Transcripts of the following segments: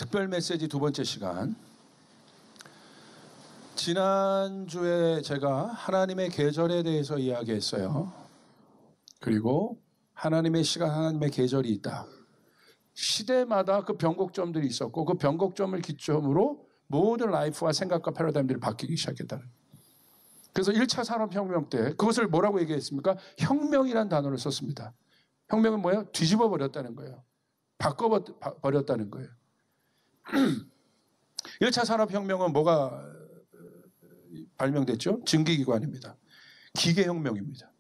특별 메시지 두 번째 시간. 지난주에 제가 하나님의 계절에 대해서 이야기했어요. 그리고 하나님의 시간, 하나님의 계절이 있다. 시대마다 그 변곡점들이 있었고 그 변곡점을 기점으로 모든 라이프와 생각과 패러다임들이 바뀌기 시작했다. 그래서 1차 산업혁명 때 그것을 뭐라고 얘기했습니까? 혁명이라는 단어를 썼습니다. 혁명은 뭐예요? 뒤집어 버렸다는 거예요. 바꿔버렸다는 거예요. 1차 산업혁명은 뭐가 발명됐죠? 증기기관입니다. 기계혁명입니다.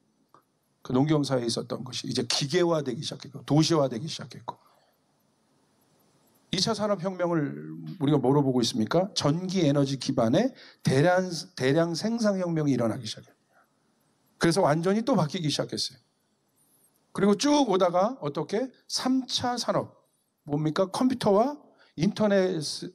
그 농경사에 있었던 것이 이제 기계화되기 시작했고 도시화되기 시작했고 2차 산업혁명을 우리가 뭐로 보고 있습니까? 전기에너지 기반의 대량 생산혁명이 일어나기 시작해요. 그래서 완전히 또 바뀌기 시작했어요. 그리고 쭉 오다가 어떻게? 3차 산업 뭡니까? 컴퓨터와 인터넷을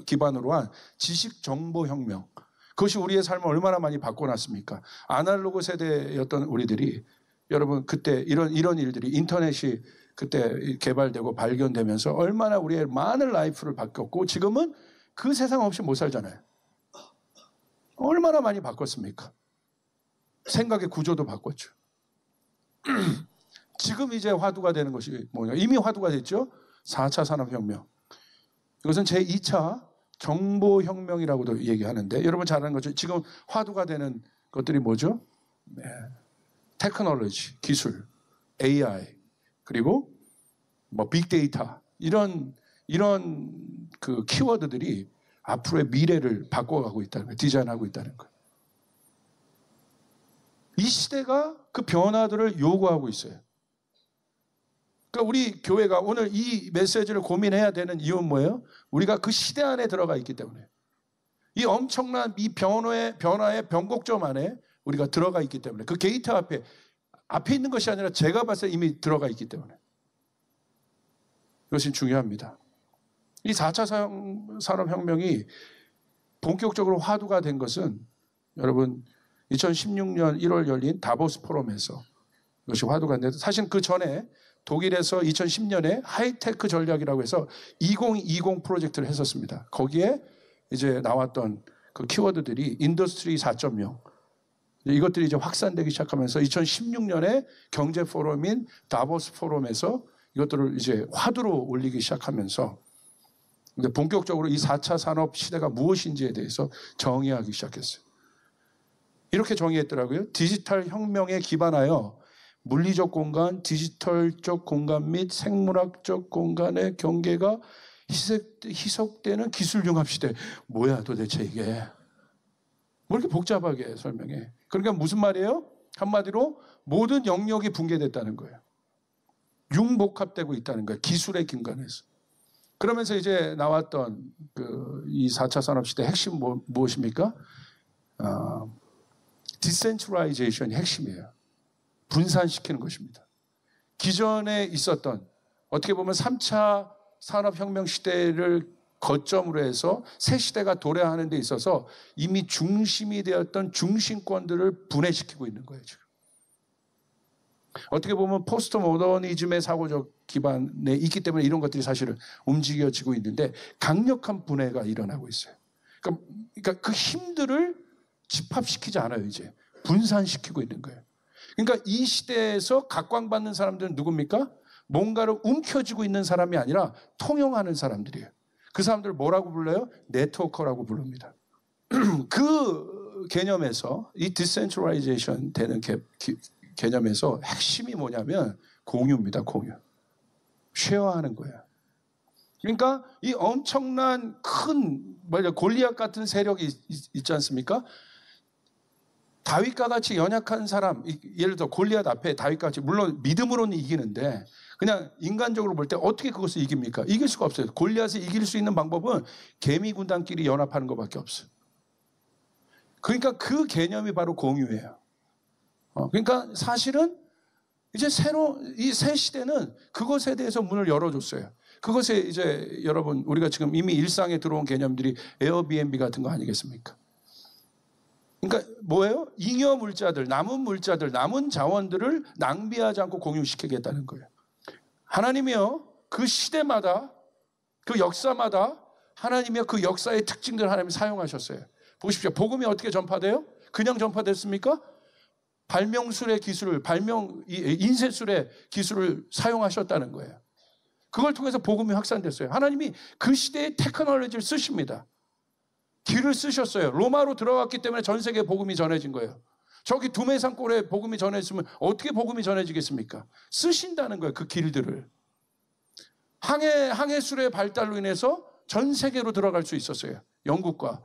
기반으로 한 지식정보혁명. 그것이 우리의 삶을 얼마나 많이 바꿔놨습니까? 아날로그 세대였던 우리들이 여러분 그때 이런 일들이 인터넷이 그때 개발되고 발견되면서 얼마나 우리의 많은 라이프를 바뀌었고 지금은 그 세상 없이 못 살잖아요. 얼마나 많이 바꿨습니까? 생각의 구조도 바꿨죠. 지금 이제 화두가 되는 것이 뭐냐? 이미 화두가 됐죠? 4차 산업혁명. 이것은 제2차 정보혁명이라고도 얘기하는데 여러분 잘 아는 거죠. 지금 화두가 되는 것들이 뭐죠? 네. 테크놀로지, 기술, AI, 그리고 뭐 빅데이터 이런 그 키워드들이 앞으로의 미래를 바꿔가고 있다는 거예요. 디자인하고 있다는 거예요. 이 시대가 그 변화들을 요구하고 있어요. 그러니까 우리 교회가 오늘 이 메시지를 고민해야 되는 이유는 뭐예요? 우리가 그 시대 안에 들어가 있기 때문에 이 엄청난 이 변화의 변곡점 안에 우리가 들어가 있기 때문에 그 게이트 앞에 있는 것이 아니라 제가 봤을 때 이미 들어가 있기 때문에 이것이 중요합니다. 이 4차 산업혁명이 본격적으로 화두가 된 것은 여러분 2016년 1월 열린 다보스 포럼에서 이것이 화두가 됐는데 사실 그 전에 독일에서 2010년에 하이테크 전략이라고 해서 2020 프로젝트를 했었습니다. 거기에 이제 나왔던 그 키워드들이 인더스트리 4.0 이것들이 이제 확산되기 시작하면서 2016년에 경제 포럼인 다보스 포럼에서 이것들을 이제 화두로 올리기 시작하면서 근데 본격적으로 이 4차 산업 시대가 무엇인지에 대해서 정의하기 시작했어요. 이렇게 정의했더라고요. 디지털 혁명에 기반하여 물리적 공간, 디지털적 공간 및 생물학적 공간의 경계가 희석되는 기술융합 시대. 뭐야 도대체 이게. 뭐 이렇게 복잡하게 설명해. 그러니까 무슨 말이에요? 한마디로 모든 영역이 붕괴됐다는 거예요. 융복합되고 있다는 거예요. 기술의 근간에서. 그러면서 이제 나왔던 이 4차 산업시대 핵심 무엇입니까? 디센트럴라이제이션이 핵심이에요. 분산시키는 것입니다. 기존에 있었던 어떻게 보면 3차 산업혁명 시대를 거점으로 해서 새 시대가 도래하는 데 있어서 이미 중심이 되었던 중심권들을 분해시키고 있는 거예요. 지금. 어떻게 보면 포스트 모더니즘의 사고적 기반에 있기 때문에 이런 것들이 사실은 움직여지고 있는데 강력한 분해가 일어나고 있어요. 그러니까 그 힘들을 집합시키지 않아요. 이제 분산시키고 있는 거예요. 그러니까 이 시대에서 각광받는 사람들은 누굽니까? 뭔가를 움켜쥐고 있는 사람이 아니라 통용하는 사람들이에요. 그 사람들을 뭐라고 불러요? 네트워커라고 부릅니다. 그 개념에서 이 디센트럴라이제이션 되는 개념에서 핵심이 뭐냐면 공유입니다. 공유. 쉐어하는 거예요. 그러니까 이 엄청난 큰 골리앗 같은 세력이 있지 않습니까? 다윗과 같이 연약한 사람, 예를 들어 골리앗 앞에 다윗과 같이 물론 믿음으로는 이기는데 그냥 인간적으로 볼 때 어떻게 그것을 이깁니까? 이길 수가 없어요. 골리앗을 이길 수 있는 방법은 개미 군단끼리 연합하는 것밖에 없어요. 그러니까 그 개념이 바로 공유예요. 그러니까 사실은 이제 이 새 시대는 그것에 대해서 문을 열어줬어요. 그것에 이제 여러분 우리가 지금 이미 일상에 들어온 개념들이 에어비앤비 같은 거 아니겠습니까? 그러니까 뭐예요? 잉여 물자들, 남은 자원들을 낭비하지 않고 공유시키겠다는 거예요. 하나님이요, 그 시대마다 그 역사마다 하나님의 그 역사의 특징들을 하나님이 사용하셨어요. 보십시오. 복음이 어떻게 전파돼요? 그냥 전파됐습니까? 발명술의 기술을, 인쇄술의 기술을 사용하셨다는 거예요. 그걸 통해서 복음이 확산됐어요. 하나님이 그 시대의 테크놀로지를 쓰십니다. 길을 쓰셨어요. 로마로 들어갔기 때문에 전 세계에 복음이 전해진 거예요. 저기 두메산골에 복음이 전해졌으면 어떻게 복음이 전해지겠습니까? 쓰신다는 거예요. 그 길들을. 항해술의 발달로 인해서 전 세계로 들어갈 수 있었어요. 영국과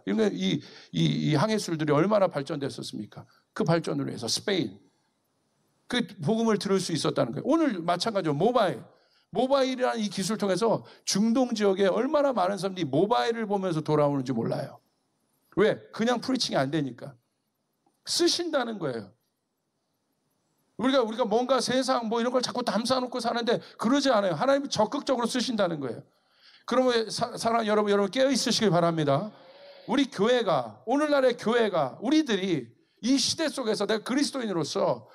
이 항해술들이 얼마나 발전됐었습니까? 그 발전으로 해서 스페인 그 복음을 들을 수 있었다는 거예요. 오늘 마찬가지로 모바일이라는 이 기술을 통해서 중동 지역에 얼마나 많은 사람들이 모바일을 보면서 돌아오는지 몰라요. 왜? 그냥 프리칭이 안 되니까. 쓰신다는 거예요. 우리가 뭔가 세상 뭐 이런 걸 자꾸 담사놓고 사는데 그러지 않아요. 하나님이 적극적으로 쓰신다는 거예요. 그러면 사랑하는 여러분 깨어 있으시길 바랍니다. 우리 교회가, 오늘날의 교회가, 우리들이 이 시대 속에서 내가 그리스도인으로서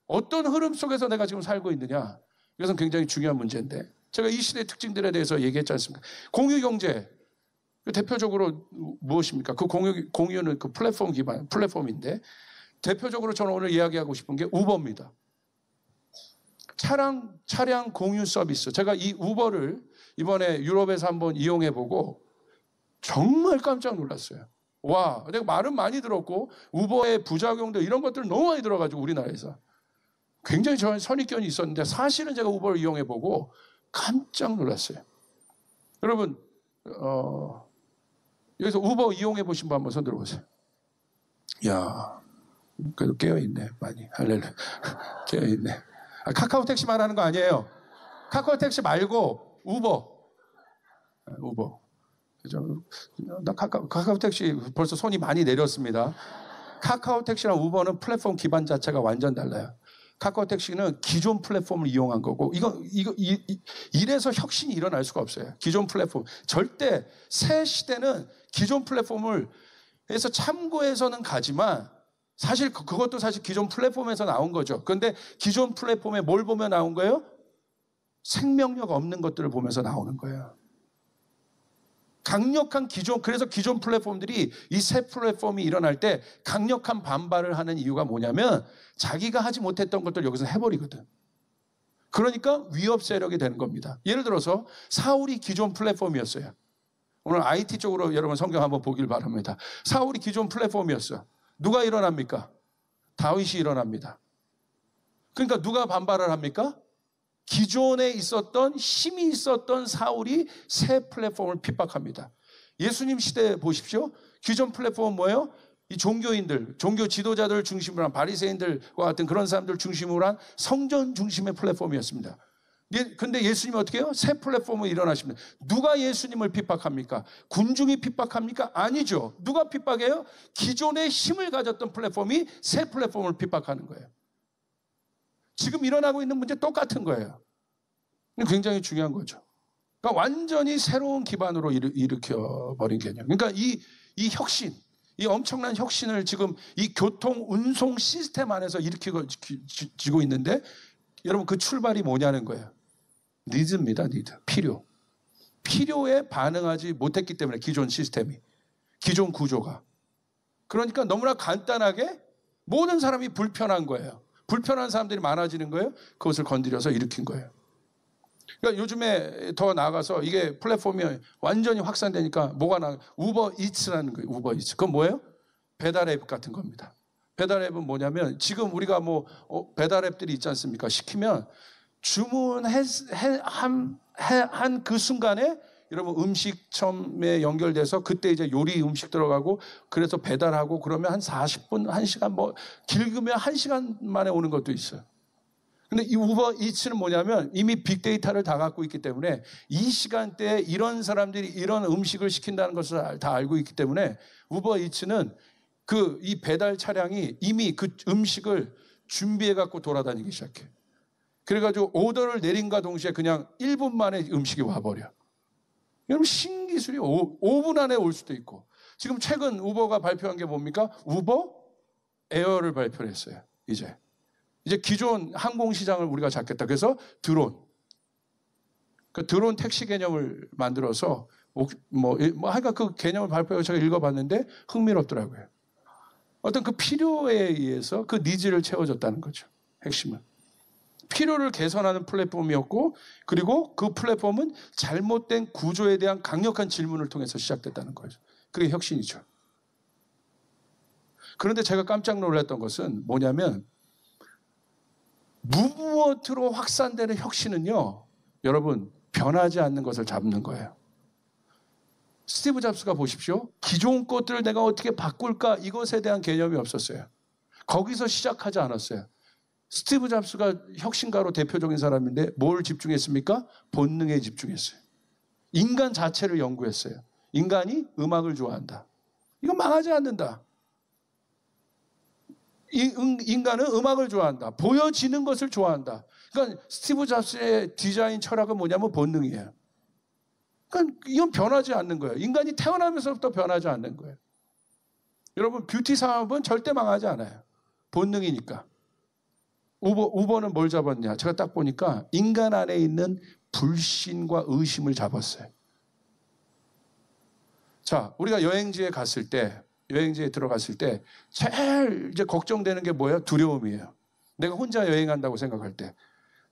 어떤 흐름 속에서 내가 지금 살고 있느냐, 이것은 굉장히 중요한 문제인데, 제가 이 시대의 특징들에 대해서 얘기했지 않습니까? 공유경제, 대표적으로 무엇입니까? 그 공유는 그 플랫폼인데, 대표적으로 저는 오늘 이야기하고 싶은 게 우버입니다. 차량 공유 서비스. 제가 이 우버를 이번에 유럽에서 한번 이용해보고 정말 깜짝 놀랐어요. 와, 내가 말은 많이 들었고 우버의 부작용들 이런 것들 너무 많이 들어가지고 우리나라에서 굉장히 저는 선입견이 있었는데 사실은 제가 우버를 이용해보고 깜짝 놀랐어요. 여러분 여기서 우버 이용해보신 분 한번 손 들어보세요. 이야, 그래도 깨어있네 많이. 할렐루야. 깨어있네. 카카오 택시 말하는 거 아니에요. 카카오 택시 말고 우버. 나 카카오 택시 벌써 손이 많이 내렸습니다. 카카오 택시랑 우버는 플랫폼 기반 자체가 완전 달라요. 카카오 택시는 기존 플랫폼을 이용한 거고, 이래서 혁신이 일어날 수가 없어요. 기존 플랫폼. 절대 새 시대는 기존 플랫폼을 해서 참고해서는 가지만, 사실 그것도 사실 기존 플랫폼에서 나온 거죠. 그런데 기존 플랫폼에 뭘 보며 나온 거예요? 생명력 없는 것들을 보면서 나오는 거예요. 강력한 그래서 기존 플랫폼들이 이 새 플랫폼이 일어날 때 강력한 반발을 하는 이유가 뭐냐면 자기가 하지 못했던 것들 여기서 해버리거든. 그러니까 위협 세력이 되는 겁니다. 예를 들어서 사울이 기존 플랫폼이었어요. 오늘 IT 쪽으로 여러분 성경 한번 보길 바랍니다. 사울이 기존 플랫폼이었어요. 누가 일어납니까? 다윗이 일어납니다. 그러니까 누가 반발을 합니까? 기존에 있었던 힘이 있었던 사울이 새 플랫폼을 핍박합니다. 예수님 시대 보십시오. 기존 플랫폼은 뭐예요? 이 종교인들, 종교 지도자들 중심으로 한 바리새인들과 같은 그런 사람들 중심으로 한 성전 중심의 플랫폼이었습니다. 근데 예수님이 어떻게 해요? 새 플랫폼을 일어나십니다. 누가 예수님을 핍박합니까? 군중이 핍박합니까? 아니죠. 누가 핍박해요? 기존의 힘을 가졌던 플랫폼이 새 플랫폼을 핍박하는 거예요. 지금 일어나고 있는 문제 똑같은 거예요. 굉장히 중요한 거죠. 그러니까 완전히 새로운 기반으로 일으켜버린 개념. 그러니까 이 혁신, 이 엄청난 혁신을 지금 이 교통 운송 시스템 안에서 일으키고 있는데 여러분 그 출발이 뭐냐는 거예요. 니드입니다. 니드. 필요에 반응하지 못했기 때문에 기존 시스템이, 기존 구조가. 그러니까 너무나 간단하게 모든 사람이 불편한 거예요. 불편한 사람들이 많아지는 거예요. 그것을 건드려서 일으킨 거예요. 그러니까 요즘에 더 나아가서 이게 플랫폼이 완전히 확산되니까 뭐가 우버 이츠라는 거예요. 우버 이츠. 그건 뭐예요? 배달 앱 같은 겁니다. 배달 앱은 뭐냐면 지금 우리가 배달 앱들이 있지 않습니까? 시키면 주문한 그 순간에 여러분 음식점에 연결돼서 그때 이제 요리 음식 들어가고 그래서 배달하고 그러면 한 40분, 1시간 길으면 1시간 만에 오는 것도 있어요. 근데 이 우버 이츠는 뭐냐면 이미 빅데이터를 다 갖고 있기 때문에 이 시간대에 이런 사람들이 이런 음식을 시킨다는 것을 다 알고 있기 때문에 우버 이츠는 이 배달 차량이 이미 그 음식을 준비해 갖고 돌아다니기 시작해. 그래가지고 오더를 내린과 동시에 그냥 1분 만에 음식이 와버려. 여러분 신기술이 5분 안에 올 수도 있고. 지금 최근 우버가 발표한 게 뭡니까? 우버 에어를 발표를 했어요. 이제 기존 항공시장을 우리가 잡겠다. 그래서 드론. 드론 택시 개념을 만들어서 하여간 그 개념을 발표해서 제가 읽어봤는데 흥미롭더라고요. 어떤 그 필요에 의해서 그 니즈를 채워줬다는 거죠. 핵심은. 필요를 개선하는 플랫폼이었고, 그리고 그 플랫폼은 잘못된 구조에 대한 강력한 질문을 통해서 시작됐다는 거죠. 그게 혁신이죠. 그런데 제가 깜짝 놀랐던 것은 뭐냐면, 무무엇으로 확산되는 혁신은요, 여러분, 변하지 않는 것을 잡는 거예요. 스티브 잡스가 보십시오. 기존 것들을 내가 어떻게 바꿀까, 이것에 대한 개념이 없었어요. 거기서 시작하지 않았어요. 스티브 잡스가 혁신가로 대표적인 사람인데 뭘 집중했습니까? 본능에 집중했어요. 인간 자체를 연구했어요. 인간이 음악을 좋아한다. 이건 망하지 않는다. 인간은 음악을 좋아한다. 보여지는 것을 좋아한다. 그러니까 스티브 잡스의 디자인 철학은 뭐냐면 본능이에요. 그러니까 이건 변하지 않는 거예요. 인간이 태어나면서부터 변하지 않는 거예요. 여러분, 뷰티 산업은 절대 망하지 않아요. 본능이니까. 우버는 뭘 잡았냐? 제가 딱 보니까 인간 안에 있는 불신과 의심을 잡았어요. 자, 우리가 여행지에 들어갔을 때 제일 이제 걱정되는 게 뭐예요? 두려움이에요. 내가 혼자 여행한다고 생각할 때.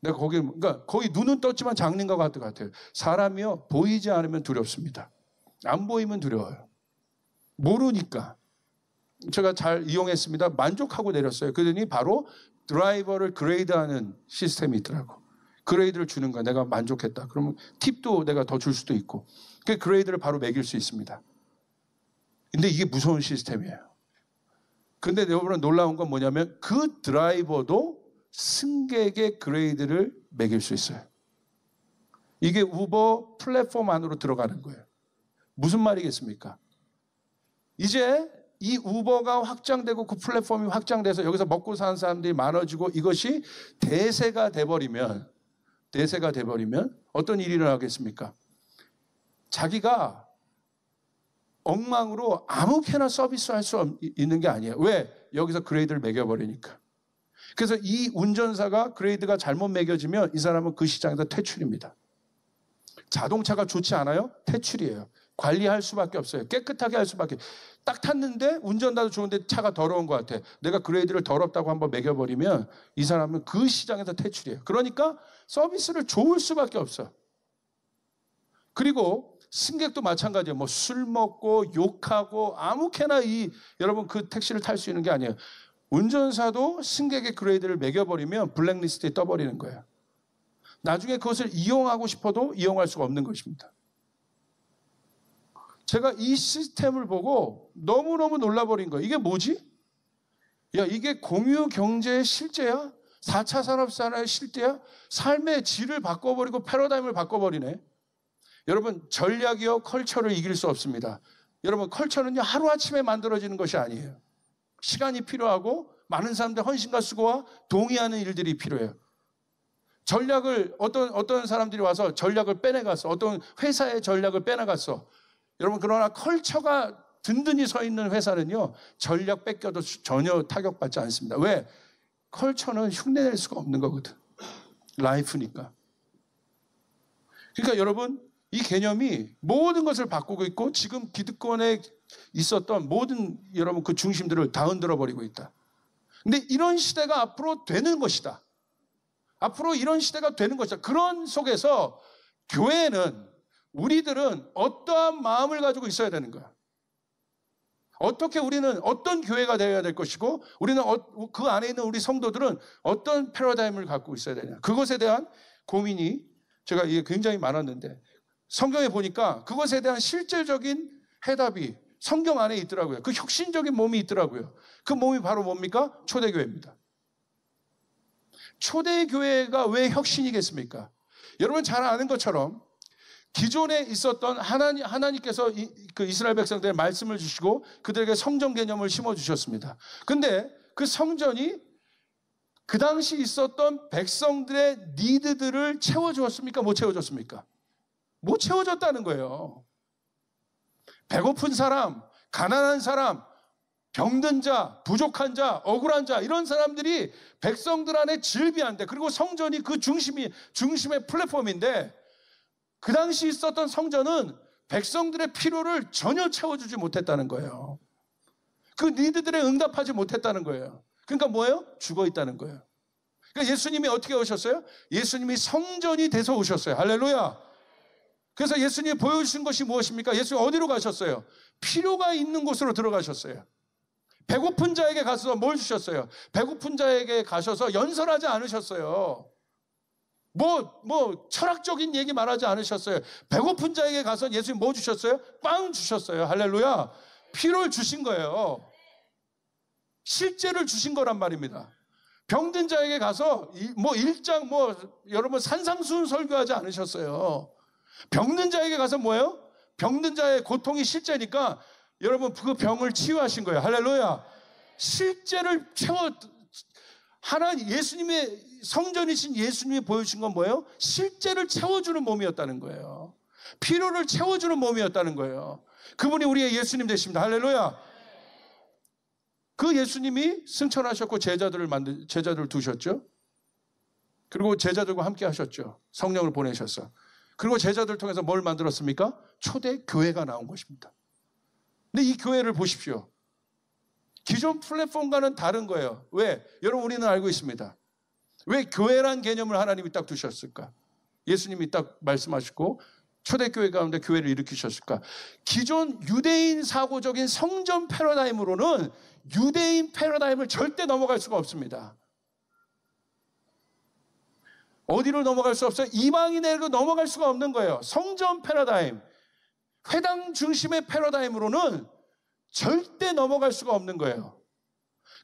내가 그러니까 거기 눈은 떴지만 장님과 같은 것 같아요. 사람이요, 보이지 않으면 두렵습니다. 안 보이면 두려워요. 모르니까. 제가 잘 이용했습니다. 만족하고 내렸어요. 그러더니 바로 드라이버를 그레이드하는 시스템이 있더라고. 그레이드를 주는 거야. 내가 만족했다. 그러면 팁도 내가 더 줄 수도 있고. 그 그레이드를 바로 매길 수 있습니다. 근데 이게 무서운 시스템이에요. 근데 여러분 놀라운 건 뭐냐면 그 드라이버도 승객의 그레이드를 매길 수 있어요. 이게 우버 플랫폼 안으로 들어가는 거예요. 무슨 말이겠습니까? 이제 이 우버가 확장되고 그 플랫폼이 확장돼서 여기서 먹고 사는 사람들이 많아지고 이것이 대세가 돼버리면 어떤 일이 일어나겠습니까? 자기가 엉망으로 아무렇게나 서비스할 수 있는 게 아니에요. 왜? 여기서 그레이드를 매겨버리니까. 그래서 이 운전사가 그레이드가 잘못 매겨지면 이 사람은 그 시장에서 퇴출입니다. 자동차가 좋지 않아요? 퇴출이에요. 관리할 수밖에 없어요. 깨끗하게 할 수밖에. 딱 탔는데 운전자도 좋은데 차가 더러운 것 같아. 내가 그레이드를 더럽다고 한번 매겨버리면 이 사람은 그 시장에서 퇴출이에요. 그러니까 서비스를 좋을 수밖에 없어. 그리고 승객도 마찬가지예요. 뭐 술 먹고 욕하고 아무렇게나 여러분 그 택시를 탈 수 있는 게 아니에요. 운전사도 승객의 그레이드를 매겨버리면 블랙리스트에 떠버리는 거예요. 나중에 그것을 이용하고 싶어도 이용할 수가 없는 것입니다. 제가 이 시스템을 보고 너무너무 놀라버린 거예요. 이게 뭐지? 야, 이게 공유 경제의 실제야? 4차 산업산업의 실제야? 삶의 질을 바꿔버리고 패러다임을 바꿔버리네. 여러분, 전략이요, 컬처를 이길 수 없습니다. 여러분, 컬처는요, 하루아침에 만들어지는 것이 아니에요. 시간이 필요하고 많은 사람들의 헌신과 수고와 동의하는 일들이 필요해요. 전략을 어떤 사람들이 와서 전략을 빼내갔어. 어떤 회사의 전략을 빼내갔어. 여러분, 그러나 컬처가 든든히 서 있는 회사는요, 전략 뺏겨도 전혀 타격받지 않습니다. 왜? 컬처는 흉내낼 수가 없는 거거든. 라이프니까. 그러니까 여러분, 이 개념이 모든 것을 바꾸고 있고 지금 기득권에 있었던 모든 여러분 그 중심들을 다 흔들어 버리고 있다. 근데 이런 시대가 앞으로 되는 것이다. 앞으로 이런 시대가 되는 것이다. 그런 속에서 교회는, 우리들은 어떠한 마음을 가지고 있어야 되는 거야. 어떻게 우리는 어떤 교회가 되어야 될 것이고 우리는 그 안에 있는 우리 성도들은 어떤 패러다임을 갖고 있어야 되냐. 그것에 대한 고민이 제가 이게 굉장히 많았는데 성경에 보니까 그것에 대한 실질적인 해답이 성경 안에 있더라고요. 그 혁신적인 몸이 있더라고요. 그 몸이 바로 뭡니까? 초대교회입니다. 초대교회가 왜 혁신이겠습니까? 여러분 잘 아는 것처럼 기존에 있었던 하나님께서 그 이스라엘 백성들의 말씀을 주시고 그들에게 성전 개념을 심어주셨습니다. 근데 그 성전이 그 당시 있었던 백성들의 니드들을 채워주었습니까? 못 채워줬습니까? 못 채워줬다는 거예요. 배고픈 사람, 가난한 사람, 병든 자, 부족한 자, 억울한 자, 이런 사람들이 백성들 안에 질비한데, 그리고 성전이 그 중심의 플랫폼인데 그 당시 있었던 성전은 백성들의 필요를 전혀 채워주지 못했다는 거예요. 그 니드들에 응답하지 못했다는 거예요. 그러니까 뭐예요? 죽어 있다는 거예요. 그러니까 예수님이 어떻게 오셨어요? 예수님이 성전이 돼서 오셨어요. 할렐루야. 그래서 예수님이 보여주신 것이 무엇입니까? 예수님 어디로 가셨어요? 필요가 있는 곳으로 들어가셨어요. 배고픈 자에게 가서 뭘 주셨어요? 배고픈 자에게 가셔서 연설하지 않으셨어요. 철학적인 얘기 말하지 않으셨어요. 배고픈 자에게 가서 예수님 뭐 주셨어요? 빵 주셨어요. 할렐루야. 필요를 주신 거예요. 실제를 주신 거란 말입니다. 병든 자에게 가서 여러분 산상수훈 설교하지 않으셨어요. 병든 자에게 가서 뭐예요? 병든 자의 고통이 실제니까 여러분 그 병을 치유하신 거예요. 할렐루야. 실제를 예수님의 성전이신 예수님이 보여주신 건 뭐예요? 실제를 채워주는 몸이었다는 거예요. 필요를 채워주는 몸이었다는 거예요. 그분이 우리의 예수님 되십니다. 할렐루야. 그 예수님이 승천하셨고 제자들을 두셨죠. 그리고 제자들과 함께 하셨죠. 성령을 보내셨어. 그리고 제자들 통해서 뭘 만들었습니까? 초대 교회가 나온 것입니다. 근데 이 교회를 보십시오. 기존 플랫폼과는 다른 거예요. 왜? 여러분 우리는 알고 있습니다. 왜 교회란 개념을 하나님이 딱 두셨을까? 예수님이 딱 말씀하시고 초대교회 가운데 교회를 일으키셨을까? 기존 유대인 사고적인 성전 패러다임으로는 유대인 패러다임을 절대 넘어갈 수가 없습니다. 어디로 넘어갈 수 없어요? 이방인에게로 넘어갈 수가 없는 거예요. 성전 패러다임, 회당 중심의 패러다임으로는 절대 넘어갈 수가 없는 거예요.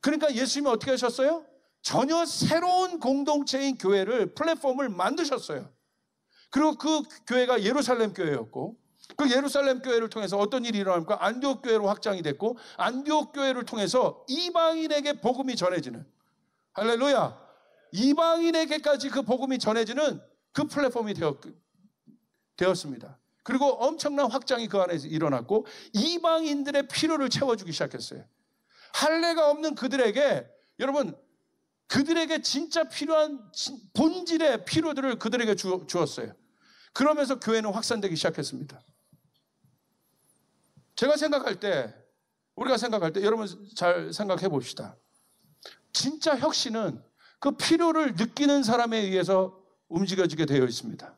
그러니까 예수님이 어떻게 하셨어요? 전혀 새로운 공동체인 교회를, 플랫폼을 만드셨어요. 그리고 그 교회가 예루살렘 교회였고, 그 예루살렘 교회를 통해서 어떤 일이 일어납니까? 안디옥 교회로 확장이 됐고, 안디옥 교회를 통해서 이방인에게 복음이 전해지는, 할렐루야, 이방인에게까지 그 복음이 전해지는 그 플랫폼이 되었습니다. 그리고 엄청난 확장이 그 안에서 일어났고 이방인들의 필요를 채워주기 시작했어요. 할례가 없는 그들에게, 여러분, 그들에게 진짜 필요한 본질의 필요들을 그들에게 주었어요. 그러면서 교회는 확산되기 시작했습니다. 우리가 생각할 때 여러분 잘 생각해 봅시다. 진짜 혁신은 그 필요를 느끼는 사람에 의해서 움직여지게 되어 있습니다.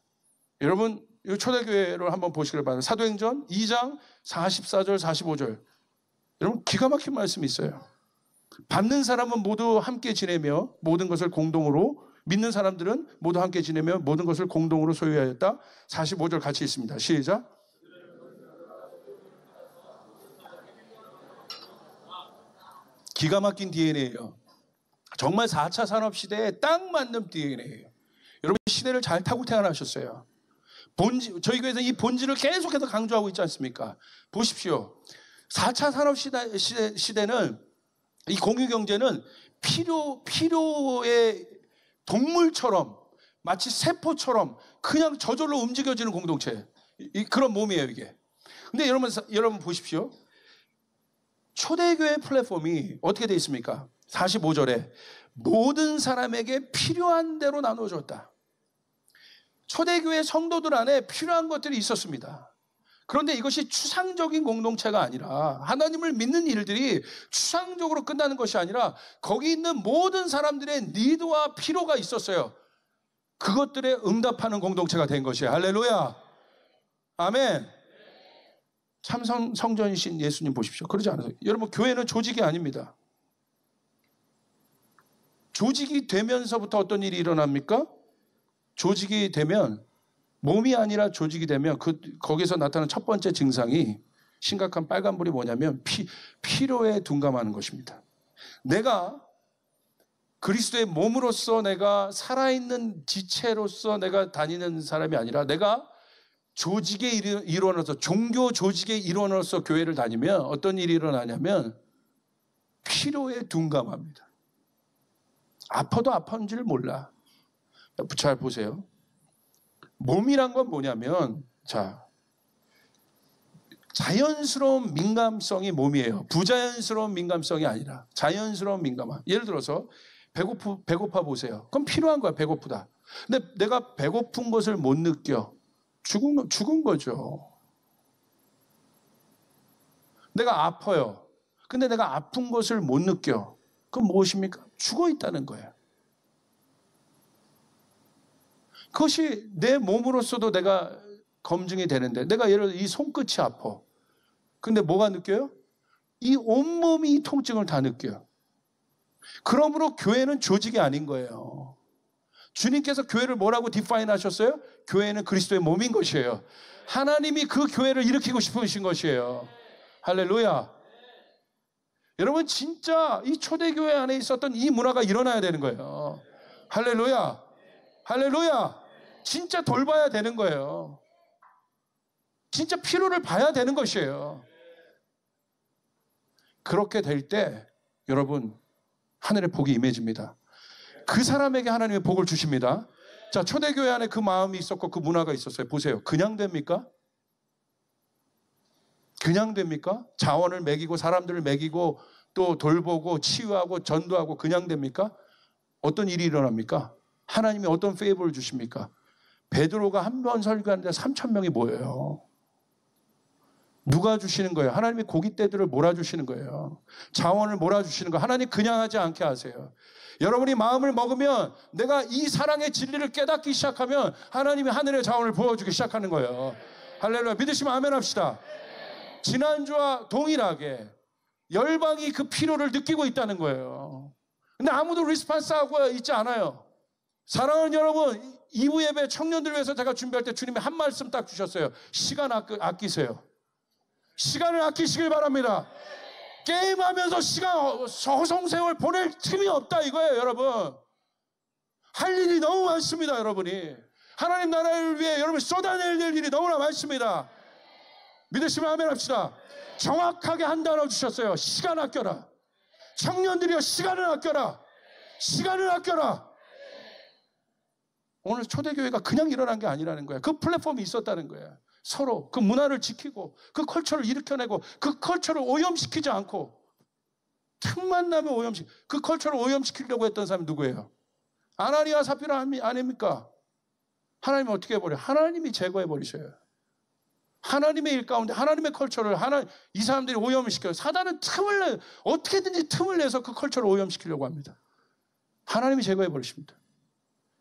여러분 이 초대교회를 한번 보시길 바랍니다. 사도행전 2장 44절 45절. 여러분 기가 막힌 말씀이 있어요. 받는 사람은 모두 함께 지내며 모든 것을 공동으로, 믿는 사람들은 모두 함께 지내며 모든 것을 공동으로 소유하였다. 45절 같이 있습니다. 시작. 기가 막힌 DNA예요. 정말 4차 산업시대에 딱 맞는 DNA예요. 여러분 시대를 잘 타고 태어나셨어요. 저희 교회에서 이 본질을 계속해서 강조하고 있지 않습니까? 보십시오. 4차 산업시대는, 이 공유경제는 필요의 동물처럼, 마치 세포처럼 그냥 저절로 움직여지는 공동체, 그런 몸이에요 이게. 근데 여러분 보십시오. 초대교회 플랫폼이 어떻게 되어 있습니까? 45절에 모든 사람에게 필요한 대로 나눠줬다. 초대교회 성도들 안에 필요한 것들이 있었습니다. 그런데 이것이 추상적인 공동체가 아니라, 하나님을 믿는 일들이 추상적으로 끝나는 것이 아니라 거기 있는 모든 사람들의 니드와 필요가 있었어요. 그것들에 응답하는 공동체가 된 것이에요. 할렐루야. 아멘. 참 성전이신 예수님 보십시오. 그러지 않아요. 여러분 교회는 조직이 아닙니다. 조직이 되면서부터 어떤 일이 일어납니까? 조직이 되면, 몸이 아니라 조직이 되면 거기서 나타나는 첫 번째 증상이, 심각한 빨간불이 뭐냐면 필요에 둔감하는 것입니다. 내가 그리스도의 몸으로서, 내가 살아있는 지체로서 내가 다니는 사람이 아니라, 내가 조직의 일원으로서, 종교 조직의 일원으로서 교회를 다니면 어떤 일이 일어나냐면 필요에 둔감합니다. 아파도 아픈지를 몰라. 잘 보세요. 몸이란 건 뭐냐면, 자연스러운 민감성이 몸이에요. 부자연스러운 민감성이 아니라 자연스러운 민감함. 예를 들어서 배고파 보세요. 그럼 필요한 거야, 배고프다. 근데 내가 배고픈 것을 못 느껴. 죽은 거죠. 내가 아파요. 근데 내가 아픈 것을 못 느껴. 그건 무엇입니까? 죽어 있다는 거예요. 그것이 내 몸으로서도 내가 검증이 되는데, 내가 예를 들어 이 손끝이 아파. 근데 뭐가 느껴요? 이 온몸이 이 통증을 다 느껴요. 그러므로 교회는 조직이 아닌 거예요. 주님께서 교회를 뭐라고 디파인 하셨어요? 교회는 그리스도의 몸인 것이에요. 하나님이 그 교회를 일으키고 싶으신 것이에요. 할렐루야. 여러분, 진짜 이 초대교회 안에 있었던 이 문화가 일어나야 되는 거예요. 할렐루야. 할렐루야. 진짜 돌봐야 되는 거예요. 진짜 필요를 봐야 되는 것이에요. 그렇게 될 때 여러분, 하늘의 복이 임해집니다. 그 사람에게 하나님의 복을 주십니다. 자, 초대교회 안에 그 마음이 있었고 그 문화가 있었어요. 보세요. 그냥 됩니까? 그냥 됩니까? 자원을 먹이고 사람들을 먹이고 또 돌보고 치유하고 전도하고 그냥 됩니까? 어떤 일이 일어납니까? 하나님이 어떤 페이버를 주십니까? 베드로가 한 번 설교하는데 3,000명이 모여요. 누가 주시는 거예요? 하나님이 고깃대들을 몰아주시는 거예요. 자원을 몰아주시는 거예요. 하나님 그냥 하지 않게 하세요. 여러분이 마음을 먹으면, 내가 이 사랑의 진리를 깨닫기 시작하면 하나님이 하늘의 자원을 부어주기 시작하는 거예요. 할렐루야. 믿으시면 아멘 합시다. 지난주와 동일하게 열방이 그 필요를 느끼고 있다는 거예요. 근데 아무도 리스폰스하고 있지 않아요. 사랑하는 여러분, 2부 예배 청년들 위해서 제가 준비할 때 주님이 한 말씀 딱 주셨어요. 시간 아끼세요. 시간을 아끼시길 바랍니다. 게임하면서 시간 허송세월 보낼 틈이 없다 이거예요, 여러분. 할 일이 너무 많습니다, 여러분이. 하나님 나라를 위해 여러분 쏟아낼 일이 너무나 많습니다. 믿으시면 아멘 합시다. 정확하게 한 단어 주셨어요. 시간 아껴라. 청년들이여, 시간을 아껴라. 시간을 아껴라. 오늘 초대교회가 그냥 일어난 게 아니라는 거야. 그 플랫폼이 있었다는 거야. 서로 그 문화를 지키고 그 컬처를 일으켜내고 그 컬처를 오염시키지 않고, 틈만 나면 그 컬처를 오염시키려고 했던 사람이 누구예요? 아나니아 사피라 아닙니까? 하나님이 어떻게 해버려요? 하나님이 제거해버리셔요. 하나님의 일 가운데 하나님의 컬처를 이 사람들이 오염을 시켜요. 사단은 어떻게든지 틈을 내서 그 컬처를 오염시키려고 합니다. 하나님이 제거해버리십니다.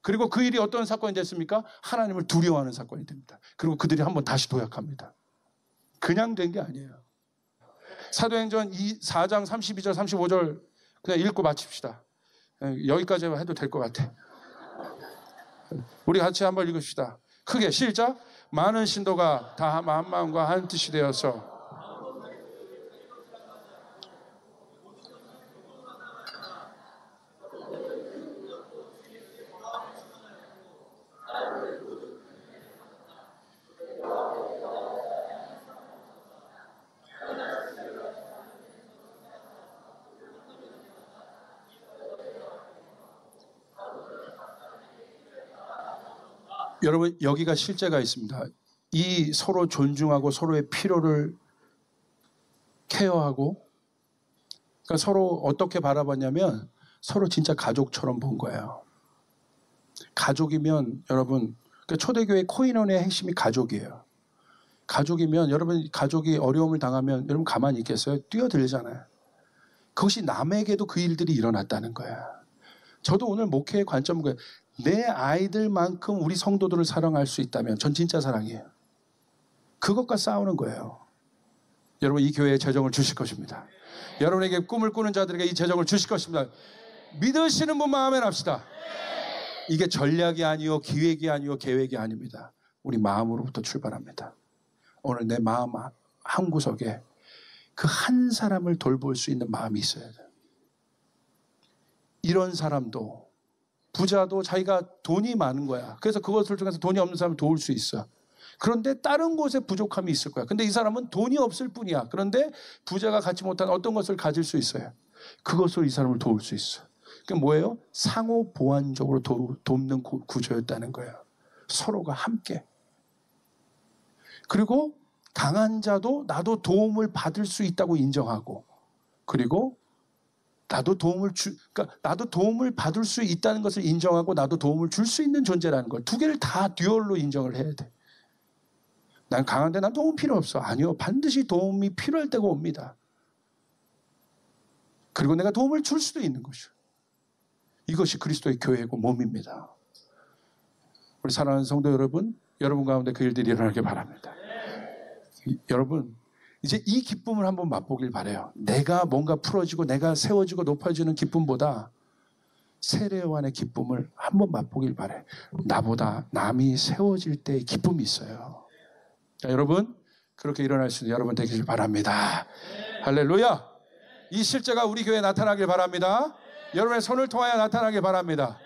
그리고 그 일이 어떤 사건이 됐습니까? 하나님을 두려워하는 사건이 됩니다. 그리고 그들이 한번 다시 도약합니다. 그냥 된 게 아니에요. 사도행전 4장 32절 35절 그냥 읽고 마칩시다. 여기까지 해도 될 것 같아. 우리 같이 한번 읽읍시다. 크게 시작. 많은 신도가 다 한 마음과 한 뜻이 되어서 여러분, 여기가 실제가 있습니다. 이 서로 존중하고 서로의 필요를 케어하고, 그러니까 서로 어떻게 바라봤냐면 서로 진짜 가족처럼 본 거예요. 가족이면 여러분, 그러니까 초대교회 코인원의 핵심이 가족이에요. 가족이면 여러분, 가족이 어려움을 당하면 여러분 가만히 있겠어요? 뛰어들잖아요. 그것이 남에게도 그 일들이 일어났다는 거야. 저도 오늘 목회의 관점은 거예요. 내 아이들만큼 우리 성도들을 사랑할 수 있다면 전 진짜 사랑이에요. 그것과 싸우는 거예요. 여러분, 이 교회에 재정을 주실 것입니다. 여러분에게 꿈을 꾸는 자들에게 이 재정을 주실 것입니다. 믿으시는 분만 아멘 합시다. 이게 전략이 아니요, 기획이 아니요, 계획이 아닙니다. 우리 마음으로부터 출발합니다. 오늘 내 마음 한 구석에 그 한 사람을 돌볼 수 있는 마음이 있어야 돼요. 이런 사람도, 부자도 자기가 돈이 많은 거야. 그래서 그것을 통해서 돈이 없는 사람을 도울 수 있어. 그런데 다른 곳에 부족함이 있을 거야. 근데 이 사람은 돈이 없을 뿐이야. 그런데 부자가 갖지 못한 어떤 것을 가질 수 있어요. 그것으로 이 사람을 도울 수 있어. 그게 뭐예요? 상호 보완적으로 돕는 구조였다는 거예요. 서로가 함께. 그리고 강한 자도 나도 도움을 받을 수 있다고 인정하고, 그리고 나도 도움을 받을 수 있다는 것을 인정하고 나도 도움을 줄 수 있는 존재라는 걸, 두 개를 다 듀얼로 인정을 해야 돼. 난 강한데 난 도움 필요 없어. 아니요. 반드시 도움이 필요할 때가 옵니다. 그리고 내가 도움을 줄 수도 있는 것이죠. 이것이 그리스도의 교회고 몸입니다. 우리 사랑하는 성도 여러분, 여러분 가운데 그 일들이 일어나길 바랍니다. 여러분, 이제 이 기쁨을 한번 맛보길 바라요. 내가 뭔가 풀어지고 내가 세워지고 높아지는 기쁨보다 세례요한의 기쁨을 한번 맛보길 바라요. 나보다 남이 세워질 때의 기쁨이 있어요. 자, 여러분, 그렇게 일어날 수 있는 여러분 되기를 바랍니다. 할렐루야! 이 실제가 우리 교회에 나타나길 바랍니다. 여러분의 손을 통하여 나타나길 바랍니다.